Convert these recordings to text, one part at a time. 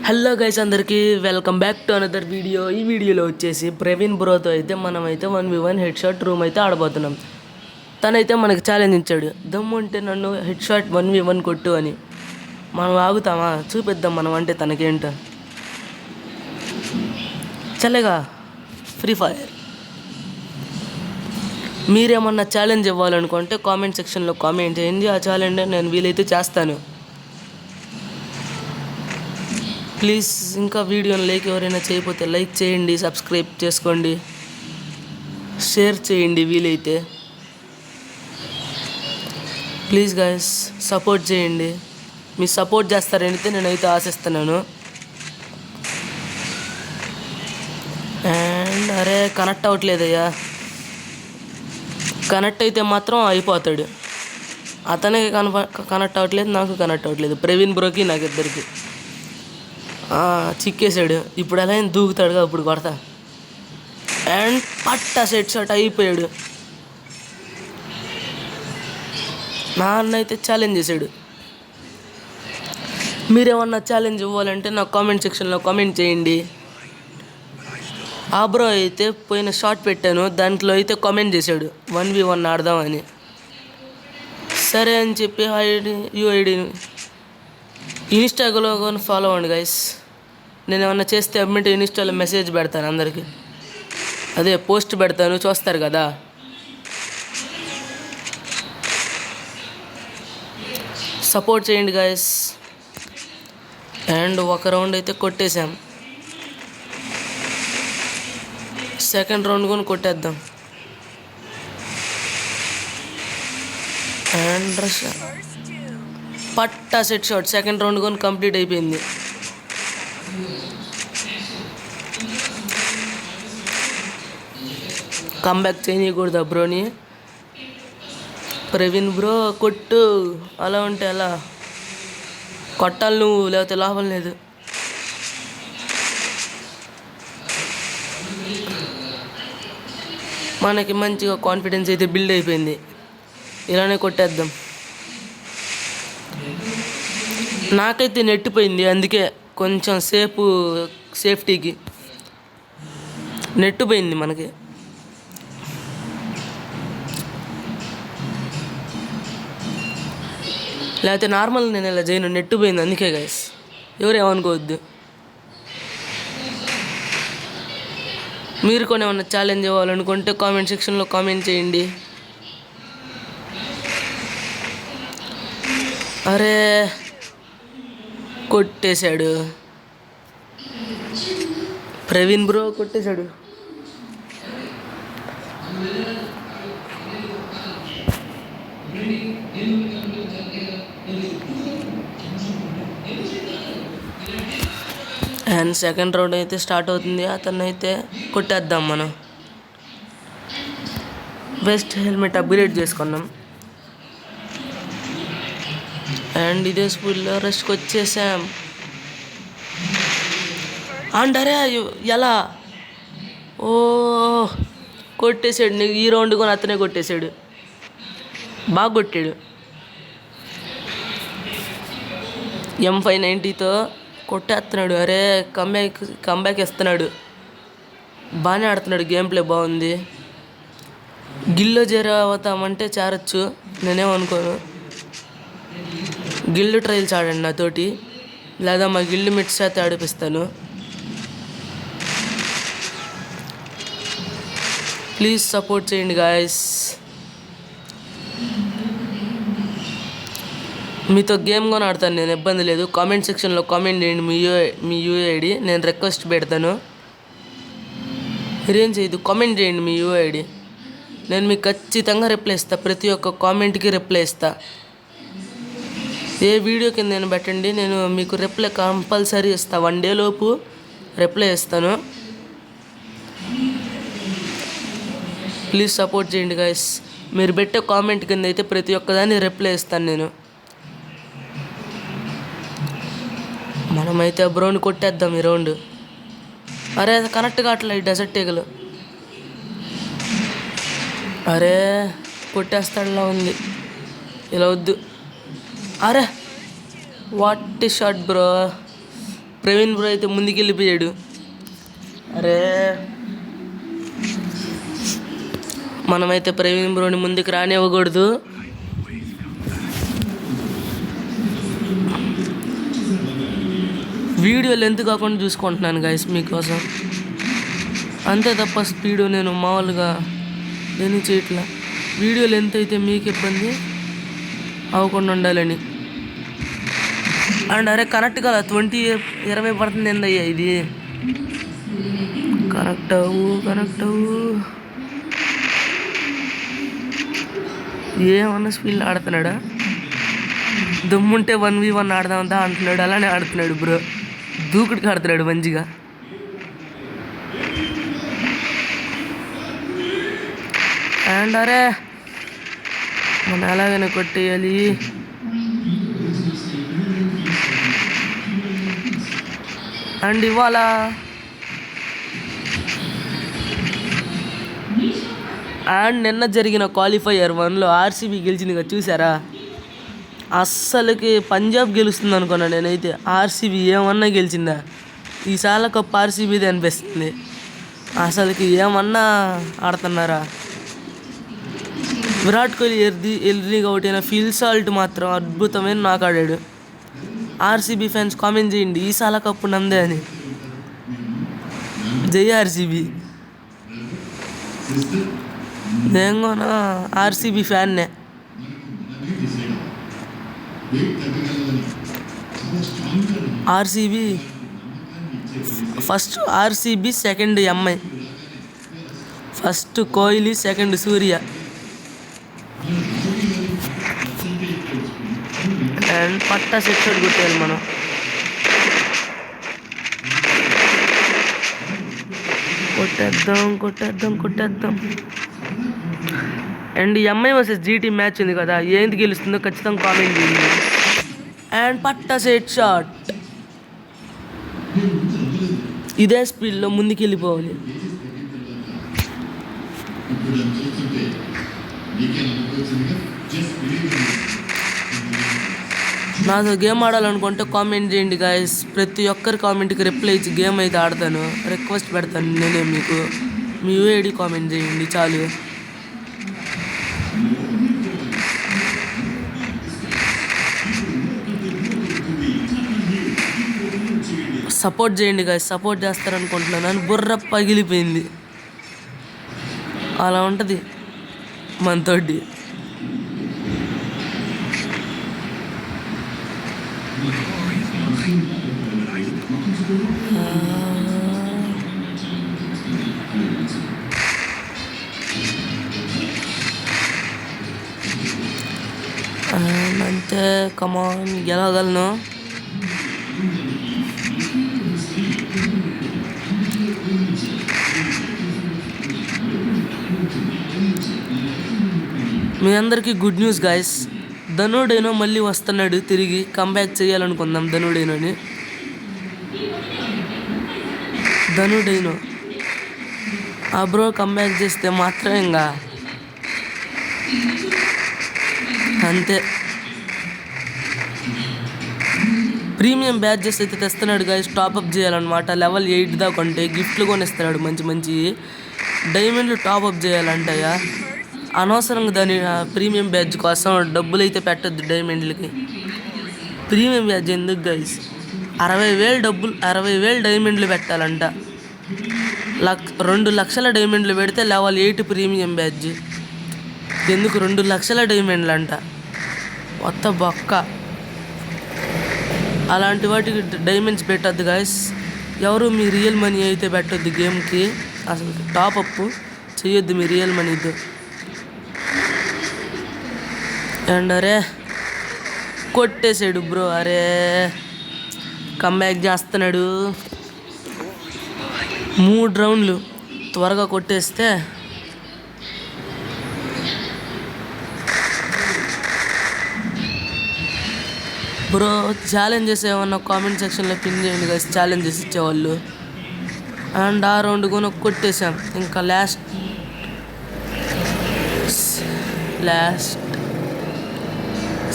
Hello guys, అందరికీ welcome back to another video. ఈ వీడియోలో వచ్చేసి ప్రవీణ్ బ్రోతో అయితే మనమైతే 1v1 హెడ్ షాట్ రూమ్ అయితే ఆడబోతున్నాం. తనైతే మనకి ఛాలెంజ్ ఇచ్చాడు, దమ్ము అంటే నన్ను హెడ్ షాట్ 1v1 కొట్టు అని. మనం ఆగుతామా? చూపిద్దాం మనం అంటే తనకేంటో. చల్లగా ఫ్రీ ఫైర్. మీరేమన్నా ఛాలెంజ్ ఇవ్వాలనుకుంటే కామెంట్ సెక్షన్లో కామెంట్ చేయండి. ఆ ఛాలెంజ్ నేను వీలైతే చేస్తాను. ప్లీజ్ ఇంకా వీడియోని లైక్ ఎవరైనా చేయకపోతే లైక్ చేయండి, సబ్స్క్రైబ్ చేసుకోండి, షేర్ చేయండి వీలైతే. ప్లీజ్ గైస్ సపోర్ట్ చేయండి. మీరు సపోర్ట్ చేస్తారంటే నేనైతే ఆశిస్తున్నాను. అండ్ అరే కనెక్ట్ అవ్వట్లేదయ్యా. కనెక్ట్ అయితే మాత్రం అయిపోతాడు. అతనికి కనెక్ట్ అవ్వట్లేదు, నాకు కనెక్ట్ అవ్వట్లేదు. ప్రవీణ్ బ్రోకి నాకు ఇద్దరికి చిక్కేసాడు. ఇప్పుడు ఎలా అయినా దూకుతాడుగా, ఇప్పుడు కొడతా. అండ్ పట్టా సెట్ షాట్ అయిపోయాడు. నాన్న అయితే ఛాలెంజ్ చేశాడు. మీరేమన్నా ఛాలెంజ్ ఇవ్వాలంటే నాకు కామెంట్ సెక్షన్లో కామెంట్ చేయండి. ఆ బ్రో అయితే పోయిన షాట్ పెట్టాను, దాంట్లో అయితే కామెంట్ చేశాడు 1v1 ఆడదామని. సరే అని చెప్పి యూఐడి ఇన్స్టాగ్రామ్లో కానీ ఫాలో అవ్వండి గైస్. నేను ఏమన్నా చేస్తే అమ్మింటే ఇన్స్టాలో మెసేజ్ పెడతాను అందరికీ, అదే పోస్ట్ పెడతాను, చూస్తారు కదా. సపోర్ట్ చేయండి గైస్. అండ్ ఒక రౌండ్ అయితే కొట్టేశాం, సెకండ్ రౌండ్ కూడా కొట్టేద్దాం. అండ్ పట్టా సెట్ షాట్, సెకండ్ రౌండ్ కూడా కంప్లీట్ అయిపోయింది. కంబ్యాక్ చేయకూడదు బ్రోని. ప్రవీణ్ బ్రో కొట్టు, అలా ఉంటే అలా కొట్టాలి నువ్వు, లేకపోతే లాభం లేదు. మనకి మంచిగా కాన్ఫిడెన్స్ అయితే బిల్డ్ అయిపోయింది. ఇలానే కొట్టేద్దాం. నాకైతే నెట్టిపోయింది, అందుకే కొంచెం సేఫ్టీకి నెట్టిపోయింది మనకి. లేకపోతే నార్మల్ నేను ఇలా చేయను, నెట్టిపోయింది అందుకే గైస్, ఎవరేమనుకోవద్దు. మీరు కూడా ఏమన్నా ఛాలెంజ్ ఇవ్వాలనుకుంటే కామెంట్ సెక్షన్లో కామెంట్ చేయండి. అరే కొట్టేశాడు, ప్రవీణ్ బ్రో కొట్టేశాడు. అండ్ సెకండ్ రౌండ్ అయితే స్టార్ట్ అవుతుంది. అతన్ని అయితే కొట్టేద్దాం మనం. బెస్ట్ హెల్మెట్ అప్గ్రేడ్ చేసుకున్నాం. అండ్ ఇదే స్కూల్లో రష్కి వచ్చేసాం. అండ్ అరే ఎలా ఓ కొట్టేశాడు. ఈ రౌండ్ కూడా అతనే కొట్టేశాడు, బాగా కొట్టాడు. M590తో కొట్టేస్తున్నాడు. అరే కంబ్యాక్ ఇస్తున్నాడు, బాగానే ఆడుతున్నాడు. గేమ్ ప్లే బాగుంది. గిల్లో చేరవుతామంటే చేరచ్చు, నేనేమనుకోను. గిల్డ్ ట్రయల్స్ ఆడండి నాతోటి, లేదా మా గిల్డ్ మిట్స్ అయితే ఆడిపిస్తాను. ప్లీజ్ సపోర్ట్ చేయండి గాయస్. మీతో గేమ్ కూడా ఆడతాను నేను, ఇబ్బంది లేదు. కామెంట్ సెక్షన్లో కామెంట్ చేయండి మీ యూఐడి, నేను రిక్వెస్ట్ పెడతాను. మీరేం చేయదు, కామెంట్ చేయండి మీ యూఐడి, నేను మీకు ఖచ్చితంగా రిప్లై ఇస్తాను. ప్రతి ఒక్క కామెంట్కి రిప్లై ఇస్తా. ఏ వీడియో కింద నేను పెట్టండి, నేను మీకు రిప్లై కంపల్సరీ ఇస్తాను. 1 డే లోపు రిప్లై ఇస్తాను. ప్లీజ్ సపోర్ట్ చేయండి గైస్. మీరు పెట్టే కామెంట్ కింద అయితే ప్రతి ఒక్కదాన్ని రిప్లై ఇస్తాను నేను. మనమైతే బ్రౌన్ కొట్టేద్దాం ఈ రౌండ్. అరే అది కరెక్ట్ కావట్లే ఈ డెజర్ట్ ఈగలు. అరే కొట్టేస్తాడులా ఉంది, ఇలా వద్దు. అరే what shot bro, Praveen bro అయితే ముందుకెళ్ళిపోయాడు. అరే మనమైతే ప్రవీణ్ బ్రోని ముందుకు రానివ్వకూడదు. వీడియో లెంత్ కాకుండా చూసుకుంటున్నాను గైస్ మీకోసం, అంతే తప్ప స్పీడు నేను మామూలుగా నేను చేయట్లా. వీడియో లెంత్ అయితే మీకు ఇబ్బంది అవ్వకుండా ఉండాలని. అండ్ అరే కరెక్ట్ కదా 20 పడుతుంది ఏందయ్యా ఇది. కరెక్ట్ అవ్వు. ఏమన్నా స్పీడ్ ఆడుతున్నాడా? దమ్ముంటే 1v1 ఆడదామంతా అంటున్నాడు. అలానే ఆడుతున్నాడు బ్రో, దూకుడికి ఆడుతున్నాడు మంచిగా. అండ్ అరే మనం ఎలాగైనా కొట్టేయాలి. అండ్ ఇవాళ అండ్ నిన్న జరిగిన క్వాలిఫైయర్ 1లో ఆర్సీబీ గెలిచింది కదా, చూసారా? అస్సలకి పంజాబ్ గెలుస్తుంది అనుకున్నా నేనైతే. ఆర్సీబీ ఏమన్నా గెలిచిందా? ఈసారి కప్ ఆర్సీబీది అనిపిస్తుంది. అసలుకి ఏమన్నా ఆడుతున్నారా? విరాట్ కోహ్లీ ఎర్లీగా అవుట్ అయిన ఫిల్ సాల్ట్ మాత్రం అద్భుతమైన నాక్ ఆడాడు. ఆర్సీబీ ఫ్యాన్స్ కామెంట్ చేయండి, ఈసారి కప్పు నందే అని. జై ఆర్సీబీ. నేను ఆర్సీబీ ఫ్యాన్నే. RCB first, RCB second MI. First Kohli, second Surya. And పట్టా సెట్ కొట్టేయాలి మనం. కొట్టేద్దాం. And MI versus GT match ఉంది కదా, ఏంది గెలుస్తుందో ఖచ్చితంగా కామెంట్ చేయండి. అండ్ పట్టా సెట్ షాట్. ఇదే స్పీడ్లో ముందుకెళ్ళిపోవాలి. నాతో గేమ్ ఆడాలనుకుంటే కామెంట్ చేయండి గాయస్. ప్రతి ఒక్కరి కామెంట్కి రిప్లై ఇచ్చి గేమ్ అయితే ఆడతాను. రిక్వెస్ట్ పెడతాను నేనే మీకు. మీ యూఐడి కామెంట్ చేయండి చాలు. సపోర్ట్ చేయండి గాయస్, సపోర్ట్ చేస్తారనుకుంటున్నాను. బుర్ర పగిలిపోయింది, అలా ఉంటుంది మనతోటి. అంతే, కమాన్ గెలవగలను. మీ అందరికీ గుడ్ న్యూస్ గాయస్, ధనుడైనో మళ్ళీ వస్తున్నాడు తిరిగి. కంబ్యాక్ చేయాలనుకుందాం ధనుడైనోని. ధనుడైనో ఆ బ్రో కంబ్యాక్ చేస్తే మాత్రం ఇంకా అంతే. ప్రీమియం బ్యాడ్జెస్ అయితే తెస్తున్నాడు గాయస్. టాప్అప్ చేయాలన్నమాట. లెవెల్ 8 దాకా ఉంటే గిఫ్ట్లు కొనిస్తున్నాడు మంచి మంచి డైమండ్లు. టాప్అప్ చేయాలంటాయా? అనవసరంగా దాని ప్రీమియం బ్యాడ్జ్ కోసం డబ్బులు అయితే పెట్టద్దు డైమండ్లకి. ప్రీమియం బ్యాడ్జ్ ఎందుకు గైస్? 60,000 డైమండ్లు పెట్టాలంట. 2 లక్షల డైమండ్లు పెడితే లెవెల్ 8 ప్రీమియం బ్యాడ్జ్. ఎందుకు 2 లక్షల డైమండ్లు అంట? కొత్త బొక్క. అలాంటి వాటికి డైమండ్స్ పెట్టద్దు గాయస్. ఎవరు మీ రియల్ మనీ అయితే పెట్టద్దు గేమ్కి. అసలు టాప్అప్ చేయొద్దు మీ రియల్ మనీతో. అండ్ అరే కొట్టేసాడు బ్రో. అరే కంబ్యాక్ చేస్తున్నాడు. 3 రౌండ్లు త్వరగా కొట్టేస్తే బ్రో. ఛాలెంజెస్ ఏమన్నా కామెంట్ సెక్షన్లో పిన్ చేయండి గైస్, ఛాలెంజెస్ ఇచ్చేవాళ్ళు. అండ్ ఆ రౌండ్ కూడా కొట్టేసాం. ఇంకా లాస్ట్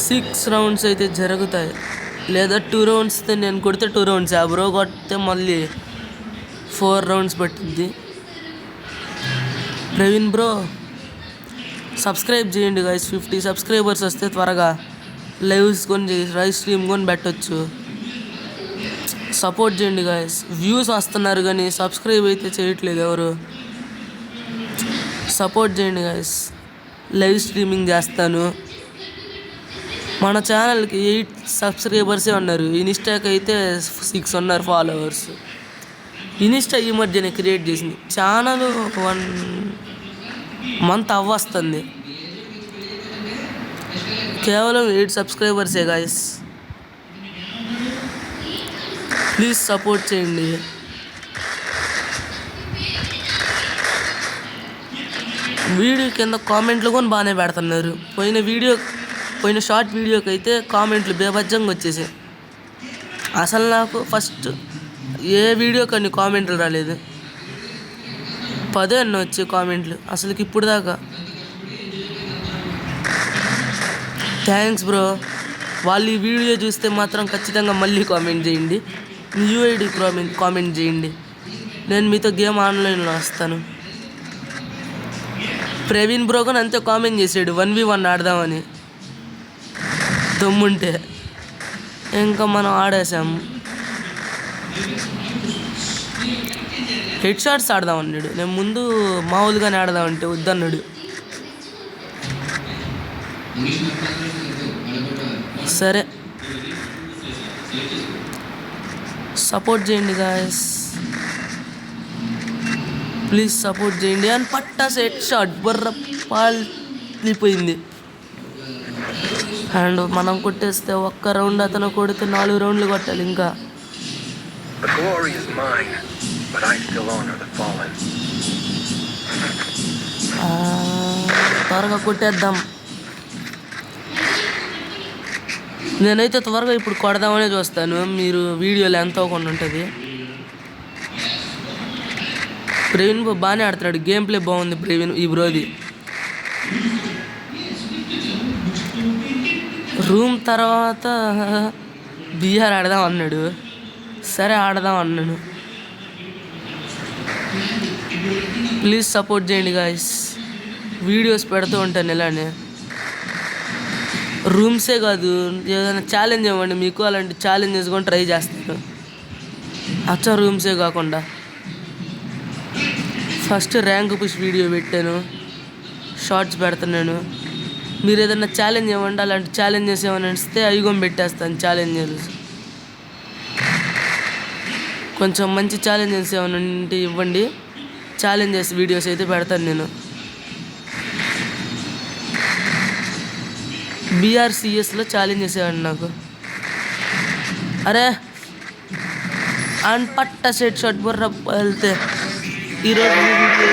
6 రౌండ్స్ అయితే జరుగుతాయి. లేదా 2 రౌండ్స్ నేను కొడితే 2 రౌండ్స్, ఆ బ్రో కొడితే మళ్ళీ 4 రౌండ్స్ పట్టింది. ప్రవీణ్ బ్రో సబ్స్క్రైబ్ చేయండి గైస్. 50 సబ్స్క్రైబర్స్ వస్తే త్వరగా లైవ్స్ కొని లైవ్ స్ట్రీమ్ కొని పెట్టచ్చు. సపోర్ట్ చేయండి గైస్. వ్యూస్ వస్తున్నారు కానీ సబ్స్క్రైబ్ అయితే చేయట్లేదు ఎవరు. సపోర్ట్ చేయండి గైస్. లైవ్ స్ట్రీమింగ్ చేస్తాను. మన ఛానల్కి 8 సబ్స్క్రైబర్సే ఉన్నారు. ఇన్స్టాకి అయితే 6 ఉన్నారు ఫాలోవర్స్. ఇన్స్టా ఈ మధ్యనే క్రియేట్ చేసింది. ఛానల్ 1 మంత్ అవ్వస్తుంది. కేవలం 8 సబ్స్క్రైబర్సే గాయస్. ప్లీజ్ సపోర్ట్ చేయండి. వీడియో కింద కామెంట్లు కూడా బాగానే పెడుతున్నారు. పోయిన షార్ట్ వీడియోకి అయితే కామెంట్లు బేబజ్జంగా వచ్చేసాయి. అసలు నాకు ఫస్ట్ ఏ వీడియో కానీ కామెంట్లు రాలేదు. 10 అన్న వచ్చే కామెంట్లు అసలుకి ఇప్పుడు దాకా. Thanks bro. వాళ్ళు ఈ వీడియో చూస్తే మాత్రం ఖచ్చితంగా మళ్ళీ కామెంట్ చేయండి. మీ యూఐడి కామెంట్ చేయండి. నేను మీతో గేమ్ ఆన్లైన్లో వస్తాను. ప్రవీణ్ బ్రో కూడా అంతే కామెంట్ చేసాడు 1v1 ఆడదామని. దమ్ముంటే ఇంకా మనం ఆడేసాము. హెడ్ షాట్స్ ఆడదాం అన్నాడు. నేను ముందు మామూలుగానే ఆడదామంటే వద్దన్నాడు. సరే సపోర్ట్ చేయండి గాయస్. ప్లీజ్ సపోర్ట్ చేయండి. అని పట్టాస్ హెడ్ షాట్ బర్ర పాలిపోయింది. అండ్ మనం కొట్టేస్తే 1 రౌండ్, అతను కొడితే 4 రౌండ్లు కొట్టాలి ఇంకా. త్వరగా కొట్టేద్దాం. నేనైతే త్వరగా ఇప్పుడు కొడదామనే చూస్తాను. మీరు వీడియోలో ఎంత అవ్వకుండా ఉంటుంది. ప్రవీణ్ బాగానే ఆడుతున్నాడు. గేమ్ ప్లే బాగుంది ప్రవీణ్ ఈ బ్రోది. రూమ్ తర్వాత బిఆర్ ఆడదాం అన్నాడు. సరే ఆడదాం అన్నాను. ప్లీజ్ సపోర్ట్ చేయండి గాయస్. వీడియోస్ పెడుతూ ఉంటాను ఇలానే. రూమ్సే కాదు, ఏదైనా ఛాలెంజ్ ఇవ్వండి. మీకు అలాంటి ఛాలెంజెస్ కూడా ట్రై చేస్తాను. రూమ్సే కాకుండా ఫస్ట్ ర్యాంక్ పుష్ వీడియో పెట్టాను, షార్ట్స్ పెడుతున్నాను. మీరు ఏదైనా ఛాలెంజ్ ఇవ్వండి. అలాంటి ఛాలెంజెస్ ఏమైనా ఇస్తే అయ్యగం పెట్టేస్తాను. ఛాలెంజెస్ కొంచెం మంచి ఛాలెంజెస్ ఏమైనా ఉంటే ఇవ్వండి. ఛాలెంజెస్ వీడియోస్ అయితే పెడతాను నేను. BRCSలో ఛాలెంజెస్ ఇవ్వండి నాకు. అరే అండ్ పట్ట సెట్ షాట్ బుర్ర వెళ్తే ఈరోజు వీడియో